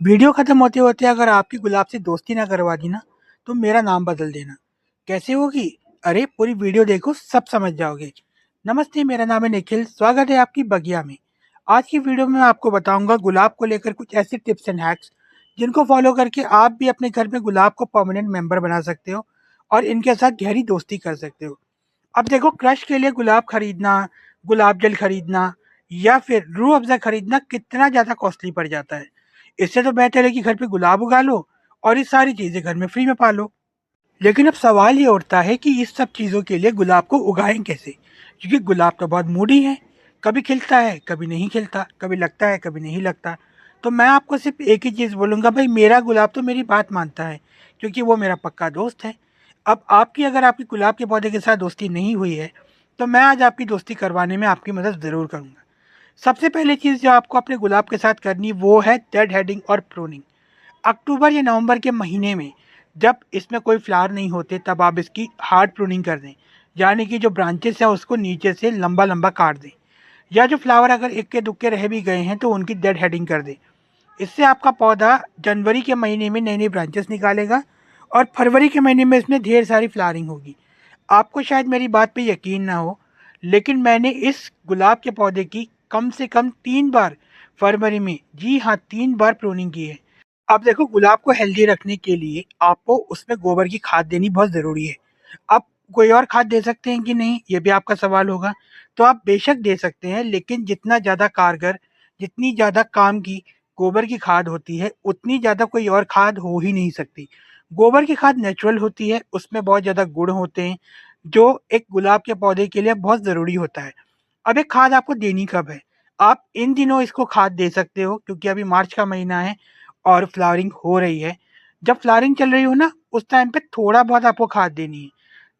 Video खत्म होते होते अगर आपकी गुलाब से दोस्ती ना करवा दी ना तो मेरा नाम बदल देना। कैसे होगी? अरे पूरी वीडियो देखो, सब समझ जाओगे। नमस्ते, मेरा नाम है निखिल। स्वागत है आपकी बगिया में। आज की वीडियो में मैं आपको बताऊंगा गुलाब को लेकर कुछ ऐसे टिप्स एंड हैक्स जिनको फॉलो करके आप भी अपने घर में गुलाब को परमानेंट मेंबर बना सकते हो और इनके साथ गहरी दोस्ती कर सकते हो। अब देखो, क्रश के लिए गुलाब खरीदना, गुलाब जल खरीदना या फिर रूह अफ़ज़ा खरीदना कितना ज़्यादा कॉस्टली पड़ जाता है। इससे तो बेहतर है कि घर पे गुलाब उगा लो और ये सारी चीज़ें घर में फ्री में पालो। लेकिन अब सवाल ये उठता है कि इस सब चीज़ों के लिए गुलाब को उगाएं कैसे? क्योंकि गुलाब तो बहुत मूडी है, कभी खिलता है, कभी नहीं खिलता, कभी लगता है, कभी नहीं लगता। तो मैं आपको सिर्फ एक ही चीज़ बोलूँगा, भाई मेरा गुलाब तो मेरी बात मानता है क्योंकि वो मेरा पक्का दोस्त है। अब आपकी अगर आपकी गुलाब के पौधे के साथ दोस्ती नहीं हुई है तो मैं आज आपकी दोस्ती करवाने में आपकी मदद ज़रूर करूँगा। सबसे पहली चीज़ जो आपको अपने गुलाब के साथ करनी वो है डेड हेडिंग और प्रूनिंग। अक्टूबर या नवंबर के महीने में जब इसमें कोई फ्लावर नहीं होते तब आप इसकी हार्ड प्रूनिंग कर दें, यानी कि जो ब्रांचेस है उसको नीचे से लंबा लंबा काट दें। या जो फ्लावर अगर इक्के दुक्के रह भी गए हैं तो उनकी डेड हेडिंग कर दें। इससे आपका पौधा जनवरी के महीने में नई नई ब्रांचेस निकालेगा और फरवरी के महीने में इसमें ढेर सारी फ्लावरिंग होगी। आपको शायद मेरी बात पे यकीन ना हो, लेकिन मैंने इस गुलाब के पौधे की कम से कम 3 बार फरवरी में, जी हाँ 3 बार प्रूनिंग की है। अब देखो, गुलाब को हेल्दी रखने के लिए आपको उसमें गोबर की खाद देनी बहुत ज़रूरी है। आप कोई और खाद दे सकते हैं कि नहीं, ये भी आपका सवाल होगा। तो आप बेशक दे सकते हैं, लेकिन जितना ज़्यादा कारगर, जितनी ज़्यादा काम की गोबर की खाद होती है, उतनी ज़्यादा कोई और खाद हो ही नहीं सकती। गोबर की खाद नेचुरल होती है, उसमें बहुत ज़्यादा गुण होते हैं, जो एक गुलाब के पौधे के लिए बहुत ज़रूरी होता है। अब एक खाद आपको देनी कब है? आप इन दिनों इसको खाद दे सकते हो क्योंकि अभी मार्च का महीना है और फ्लावरिंग हो रही है। जब फ्लावरिंग चल रही हो ना, उस टाइम पे थोड़ा बहुत आपको खाद देनी है।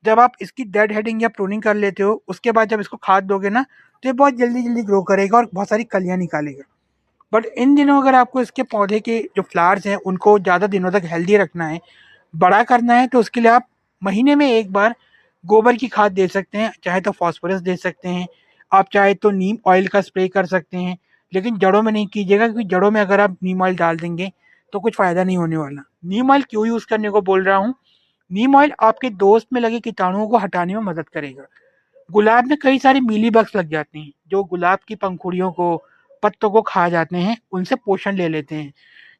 जब आप इसकी डेड हेडिंग या प्रूनिंग कर लेते हो, उसके बाद जब इसको खाद दोगे ना, तो ये बहुत जल्दी-जल्दी ग्रो करेगा और बहुत सारी कलियाँ निकालेगा। बट इन दिनों अगर आपको इसके पौधे के जो फ्लावर्स हैं, उनको ज़्यादा दिनों तक हेल्दी रखना है, बड़ा करना है, तो उसके लिए आप महीने में 1 बार गोबर की खाद दे सकते हैं, चाहे तो फास्फोरस दे सकते हैं, आप चाहे तो नीम ऑयल का स्प्रे कर सकते हैं, लेकिन जड़ों में नहीं कीजिएगा क्योंकि जड़ों में अगर आप नीम ऑयल डाल देंगे, तो कुछ फ़ायदा नहीं होने वाला। नीम ऑयल क्यों यूज़ करने को बोल रहा हूँ? नीम ऑयल आपके दोस्त में लगे कीटाणुओं को हटाने में मदद करेगा। गुलाब में कई सारे मीलीबग्स लग जाते हैं, जो गुलाब की पंखुड़ियों को, पत्तों को खा जाते हैं, उनसे पोषण ले लेते हैं,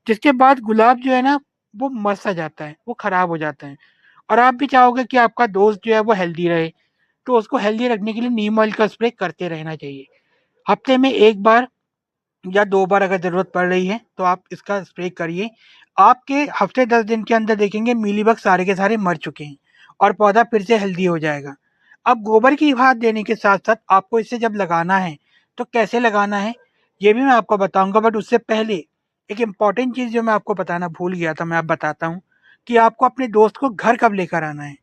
जिसके बाद गुलाब जो है ना, वो मर सा जाता है, वो खराब हो जाता है। और आप भी चाहोगे कि आपका दोस्त जो है वो हेल्दी रहे, तो उसको हेल्दी रखने के लिए नीम ऑयल का स्प्रे करते रहना चाहिए। हफ्ते में 1 बार या 2 बार अगर ज़रूरत पड़ रही है, तो आप इसका स्प्रे करिए। आपके हफ्ते 10 दिन के अंदर देखेंगे मीलीबग सारे के सारे मर चुके हैं और पौधा फिर से हेल्दी हो जाएगा। अब गोबर की खाद देने के साथ-साथ आपको इसे जब लगाना है, तो कैसे लगाना है, ये भी मैं आपको बताऊँगा। बट उससे पहले एक इम्पॉर्टेंट चीज़ जो मैं आपको बताना भूल गया था, मैं अब बताता हूँ कि आपको अपने दोस्त को घर कब लेकर आना है।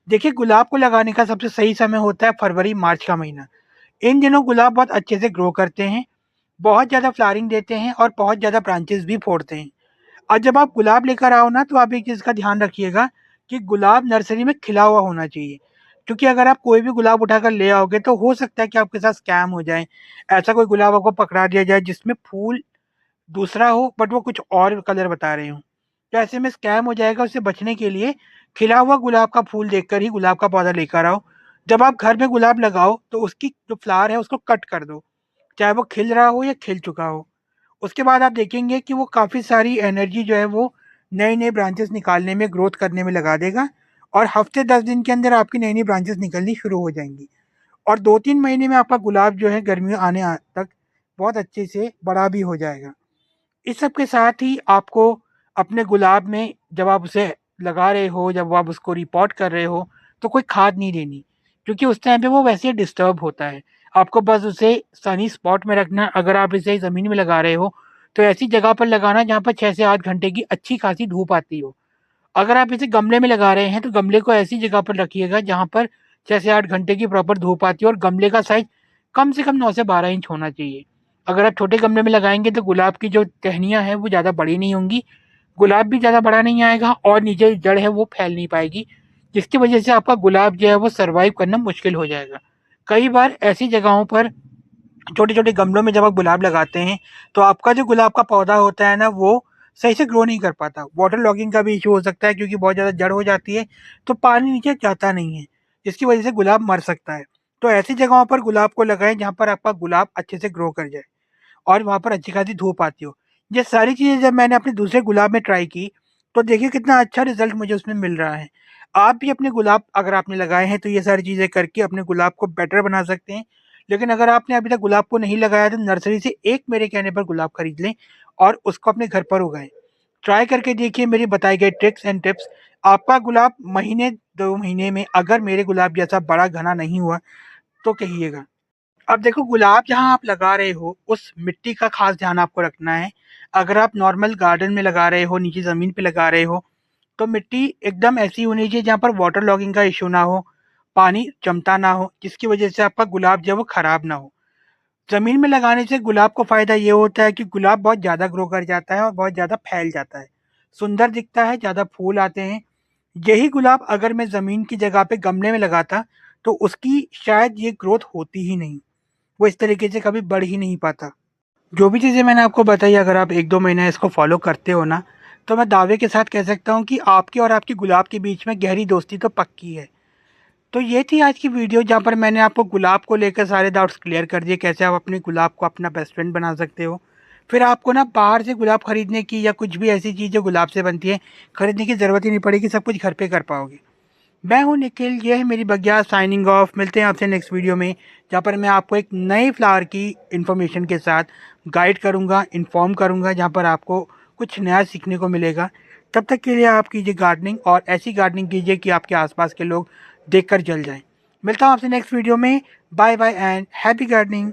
देखिए, गुलाब को लगाने का सबसे सही समय होता है फरवरी-मार्च का महीना। इन दिनों गुलाब बहुत अच्छे से ग्रो करते हैं, बहुत ज़्यादा फ्लावरिंग देते हैं और बहुत ज़्यादा ब्रांचेस भी फोड़ते हैं। और जब आप गुलाब लेकर आओ ना, तो आप एक चीज़ का ध्यान रखिएगा कि गुलाब नर्सरी में खिला हुआ होना चाहिए। क्योंकि अगर आप कोई भी गुलाब उठाकर ले आओगे तो हो सकता है कि आपके साथ स्कैम हो जाए। ऐसा कोई गुलाब आपको पकड़ा दिया जाए जिसमें फूल दूसरा हो बट वो कुछ और कलर बता रहे हों। तो ऐसे में स्कैम हो जाएगा, उससे बचने के लिए खिला हुआ गुलाब का फूल देखकर ही गुलाब का पौधा लेकर आओ। जब आप घर में गुलाब लगाओ तो उसकी जो फ्लावर है उसको कट कर दो, चाहे वो खिल रहा हो या खिल चुका हो। उसके बाद आप देखेंगे कि वो काफ़ी सारी एनर्जी जो है वो नए-नए ब्रांचेस निकालने में, ग्रोथ करने में लगा देगा और हफ़्ते 10 दिन के अंदर आपकी नई-नई ब्रांचेस निकलनी शुरू हो जाएँगी और 2-3 महीने में आपका गुलाब जो है गर्मियों आने तक बहुत अच्छे से बड़ा भी हो जाएगा। इस सब के साथ ही आपको अपने गुलाब में जब आप उसे लगा रहे हो, जब आप उसको रिपोर्ट कर रहे हो, तो कोई खाद नहीं देनी, क्योंकि उस टाइम पे वो वैसे ही डिस्टर्ब होता है। आपको बस उसे सनी स्पॉट में रखना है। अगर आप इसे ज़मीन में लगा रहे हो, तो ऐसी जगह पर लगाना जहाँ पर 6 से 8 घंटे की अच्छी खासी धूप आती हो। अगर आप इसे गमले में लगा रहे हैं, तो गमले को ऐसी जगह पर रखिएगा जहाँ पर 6 से 8 घंटे की प्रॉपर धूप आती है और गमले का साइज़ कम से कम 9 से 12 इंच होना चाहिए। अगर आप छोटे गमले में लगाएँगे तो गुलाब की जो टहनियाँ हैं वो ज़्यादा बड़ी नहीं होंगी, गुलाब भी ज़्यादा बड़ा नहीं आएगा और नीचे जड़ है वो फैल नहीं पाएगी, जिसकी वजह से आपका गुलाब जो है वो सर्वाइव करना मुश्किल हो जाएगा। कई बार ऐसी जगहों पर छोटे-छोटे गमलों में जब आप गुलाब लगाते हैं, तो आपका जो गुलाब का पौधा होता है ना, वो सही से ग्रो नहीं कर पाता। वाटर लॉगिंग का भी इशू हो सकता है क्योंकि बहुत ज़्यादा जड़ हो जाती है तो पानी नीचे जाता नहीं है, जिसकी वजह से गुलाब मर सकता है। तो ऐसी जगहों पर गुलाब को लगाएं जहाँ पर आपका गुलाब अच्छे से ग्रो कर जाए और वहाँ पर अच्छी खासी धूप आती हो। ये सारी चीज़ें जब मैंने अपने दूसरे गुलाब में ट्राई की तो देखिए कितना अच्छा रिजल्ट मुझे उसमें मिल रहा है। आप भी अपने गुलाब अगर आपने लगाए हैं तो ये सारी चीज़ें करके अपने गुलाब को बेटर बना सकते हैं। लेकिन अगर आपने अभी तक गुलाब को नहीं लगाया तो नर्सरी से एक मेरे कहने पर गुलाब खरीद लें और उसको अपने घर पर उगाएं। ट्राई करके देखिए मेरी बताई गई ट्रिक्स एंड टिप्स। आपका गुलाब महीने 2 महीने में अगर मेरे गुलाब जैसा बड़ा घना नहीं हुआ तो कहिएगा। अब देखो गुलाब जहाँ आप लगा रहे हो उस मिट्टी का खास ध्यान आपको रखना है। अगर आप नॉर्मल गार्डन में लगा रहे हो, नीचे ज़मीन पे लगा रहे हो, तो मिट्टी एकदम ऐसी होनी चाहिए जहाँ पर वाटर लॉगिंग का इश्यू ना हो, पानी जमता ना हो, जिसकी वजह से आपका गुलाब जो है वो खराब ना हो। ज़मीन में लगाने से गुलाब को फ़ायदा ये होता है कि गुलाब बहुत ज़्यादा ग्रो कर जाता है और बहुत ज़्यादा फैल जाता है, सुंदर दिखता है, ज़्यादा फूल आते हैं। यही गुलाब अगर मैं ज़मीन की जगह पे गमले में लगाता तो उसकी शायद ये ग्रोथ होती ही नहीं, वो इस तरीके से कभी बढ़ ही नहीं पाता। जो भी चीज़ें मैंने आपको बताई अगर आप 1-2 महीना इसको फॉलो करते हो ना, तो मैं दावे के साथ कह सकता हूँ कि आपकी और आपकी गुलाब के बीच में गहरी दोस्ती तो पक्की है। तो ये थी आज की वीडियो जहाँ पर मैंने आपको गुलाब को लेकर सारे डाउट्स क्लियर कर दिए, कैसे आप अपने गुलाब को अपना बेस्ट फ्रेंड बना सकते हो। फिर आपको ना बाहर से गुलाब खरीदने की या कुछ भी ऐसी चीज़ जो गुलाब से बनती है, खरीदने की ज़रूरत ही नहीं पड़ेगी, सब कुछ घर पे कर पाओगे। मैं हूँ निखिल, ये है मेरी बगिया साइनिंग ऑफ। मिलते हैं आपसे नेक्स्ट वीडियो में जहाँ पर मैं आपको एक नए फ्लावर की इन्फॉर्मेशन के साथ गाइड करूँगा, इन्फॉर्म करूँगा, जहाँ पर आपको कुछ नया सीखने को मिलेगा। तब तक के लिए आप कीजिए गार्डनिंग और ऐसी गार्डनिंग कीजिए कि आपके आसपास के लोग देखकर जल जाएं। मिलता हूँ आपसे नेक्स्ट वीडियो में। Bye bye and happy gardening.